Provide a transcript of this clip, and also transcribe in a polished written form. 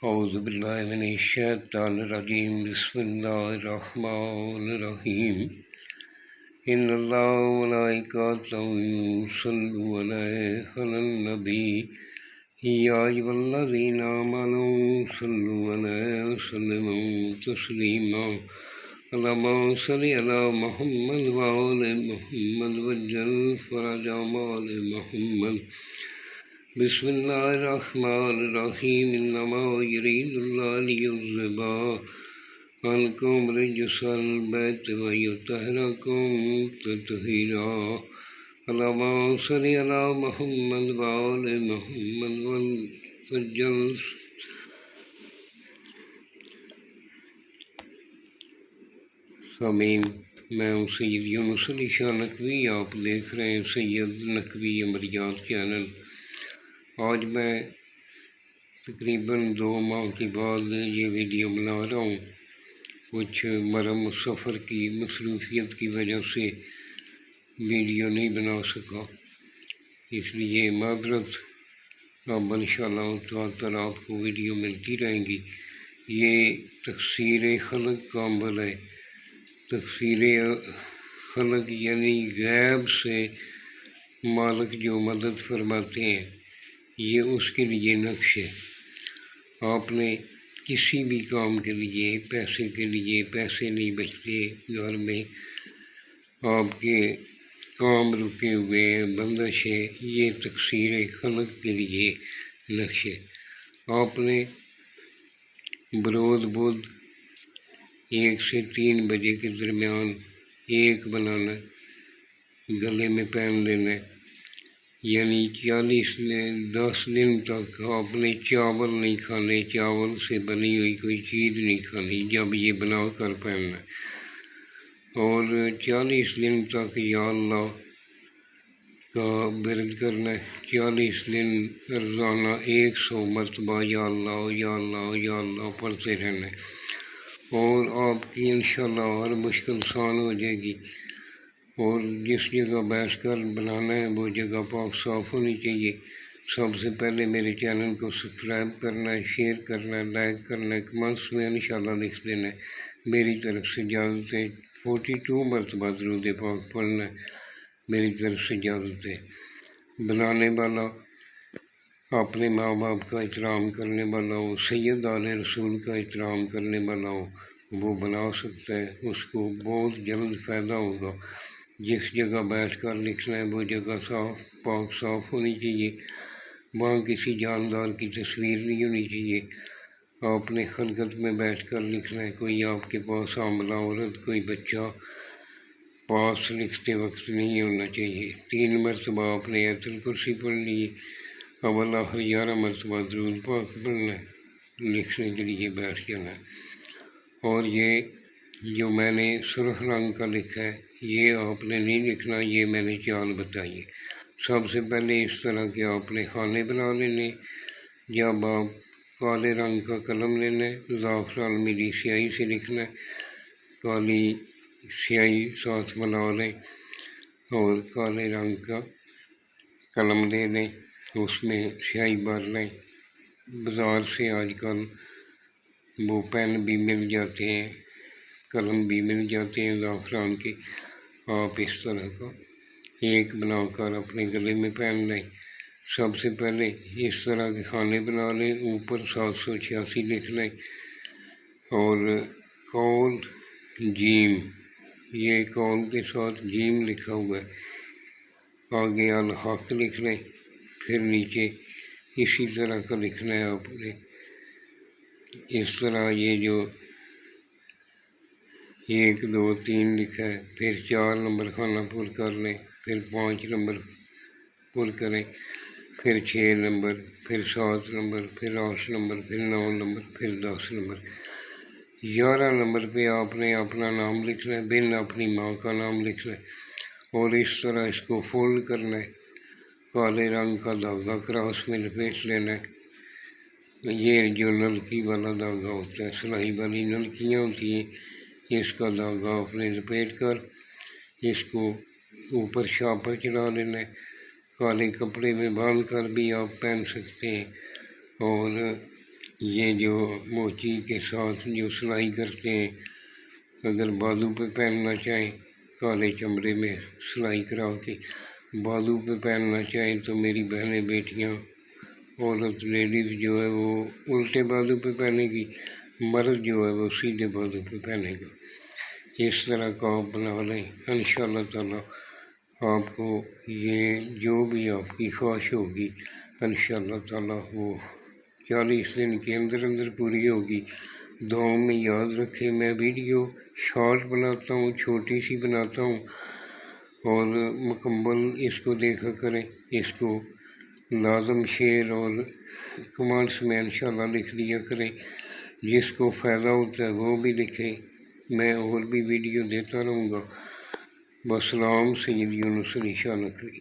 اعوذ باللہ من الشیطان الرجیم بسم اللہ الرحمن الرحیم ان اللہ وملائکتہ یصلون علی النبی یا ایھا الذین آمنوا صلوا علیہ وسلموا تسلیما اللہم صل علی محمد وآل محمد وعجل فرج آل محمد بسم اللہ الرحمن الرحیم انما یرید اللہ لیذھب عنکم رجس البیت ویطہرکم تطہیرا اللہم صل علی محمد وآل محمد وعجل سامعین، میں ہوں سید یونس علی شاہ نقوی، آپ دیکھ رہے ہیں سید نقوی عمریات چینل۔ آج میں تقریباً 2 ماہ کے بعد یہ ویڈیو بنا رہا ہوں۔ کچھ مرم سفر کی مصروفیت کی وجہ سے ویڈیو نہیں بنا سکا، اس لیے معذرت۔ اب انشاءاللہ تعالی آپ کو ویڈیو ملتی رہیں گی۔ یہ تفسیر خلق کا عمل ہے۔ تفسیر خلق یعنی غیب سے مالک جو مدد فرماتے ہیں، یہ اس کے لیے نقش ہے۔ آپ نے کسی بھی کام کے لیے پیسے نہیں بچتے، گھر میں آپ کے کام رکے ہوئے ہیں، بندش ہے، یہ تقصیر خلق کے لیے نقش ہے۔ آپ نے بروز بدھ 1 سے 3 بجے کے درمیان ایک بنانا، گلے میں پہن لینا، یعنی 10 دن تک آپ نے چاول نہیں کھانے، چاول سے بنی ہوئی کوئی چیز نہیں کھانی جب یہ بنا کر پہننا، اور 40 دن تک یا اللہ کا ورد کرنا، 40 دن روزانہ 100 مرتبہ یا اللہ یا اللہ یا اللہ پڑھتے رہنا، اور آپ کی انشاءاللہ ہر مشکل آسان ہو جائے گی۔ اور جس جگہ بیٹھ کر بنانا ہے وہ جگہ پاک صاف ہونی چاہیے۔ سب سے پہلے میرے چینل کو سبسکرائب کرنا ہے، شیئر کرنا ہے، لائک کرنا ہے، کمنٹس میں انشاءاللہ لکھ دینا ہے۔ میری طرف سے اجازت ہے، 42 مرتبہ درود پاک پڑھنا ہے، میری طرف سے اجازت ہے۔ بنانے والا اپنے ماں باپ کا احترام کرنے والا ہو، سید آل رسول کا احترام کرنے والا ہو، وہ بنا سکتا ہے، اس کو بہت جلد فائدہ ہوگا۔ جس جگہ بیٹھ کر لکھنا ہے وہ جگہ پاک صاف ہونی چاہیے، وہاں کسی جاندار کی تصویر نہیں ہونی چاہیے۔ آپ نے خلقت میں بیٹھ کر لکھنا ہے، کوئی آپ کے پاس حاملہ عورت، کوئی بچہ پاس لکھتے وقت نہیں ہونا چاہیے۔ 3 مرتبہ آپ نے آیت الکرسی پڑھ لی، اب آخر 11 مرتبہ درود پاک پڑھنا ہے، لکھنے کے لیے بیٹھ جانا ہے۔ اور یہ جو میں نے سرخ رنگ کا لکھا ہے، یہ آپ نے نہیں لکھنا، یہ میں نے چال بتائی ہے۔ سب سے پہلے اس طرح کے آپ نے خانے بنا لینے، جب آپ کالے رنگ کا قلم لینا ہے، زعفران میری سیاہی سے لکھنا ہے، کالی سیاہی ساتھ ملا لیں، اور کالے رنگ کا قلم لے لیں، اس میں سیاہی بھر لیں۔ بازار سے آج کل وہ پین بھی مل جاتے ہیں، قلم بھی مل جاتے ہیں زعفران کے۔ آپ اس طرح کا ایک بنا کر اپنے گلے میں پہن لیں۔ سب سے پہلے اس طرح کے خانے بنا لیں، اوپر 786 لکھ لیں، اور قول جیم، یہ قول کے ساتھ جیم لکھا ہوا ہے، آگے الحق لکھ لیں، پھر نیچے اسی طرح کا لکھنا ہے آپ نے۔ اس طرح یہ جو 1 2 3 لکھا ہے، پھر 4 نمبر خانہ پر کر لیں، پھر 5 نمبر پر کریں، پھر 6 نمبر، پھر 7 نمبر، پھر 8 نمبر، پھر 9 نمبر، پھر 10 نمبر۔ 11 نمبر پہ آپ نے اپنا نام لکھنا ہے، بن اپنی ماں کا نام لکھنا ہے، اور اس طرح اس کو فولڈ کرنا ہے، کالے رنگ کا دھاگا کراس میں لپیٹ لینا ہے۔ یہ جو نلکی والا دھاگا ہوتا ہے، سلائی والی نلکیاں ہوتی ہیں، اس کا دھاگا آپ نے لپیٹ کر اس کو اوپر شاہ پر چڑھا لینا ہے۔ کالے کپڑے میں باندھ کر بھی آپ پہن سکتے ہیں، اور یہ جو موچی کے ساتھ جو سلائی کرتے ہیں، اگر بازو پہ پہننا چاہیں کالے چمڑے میں سلائی کرا کے بازو پہ پہننا چاہیں تو میری بہنیں بیٹیاں عورت لیڈیز جو ہے وہ الٹے بازو پہ پہنے گی، مرد جو ہے وہ سیدھے بازو پہ پہنے گا۔ اس طرح کا آپ بنا لیں، انشاءاللہ تعالیٰ آپ کو یہ جو بھی آپ کی خواہش ہوگی انشاءاللہ تعالیٰ وہ 40 دن کے اندر اندر پوری ہوگی۔ دعاؤں میں یاد رکھیں، میں ویڈیو شارٹ بناتا ہوں، چھوٹی سی بناتا ہوں، اور مکمل اس کو دیکھا کریں۔ اس کو لازم شیئر اور کمنٹس میں انشاءاللہ لکھ دیا کریں، جس کو فائدہ ہوتا ہے وہ بھی لکھیں، میں اور بھی ویڈیو دیتا رہوں گا۔ والسلام، سید یونس علی شاہ نقوی۔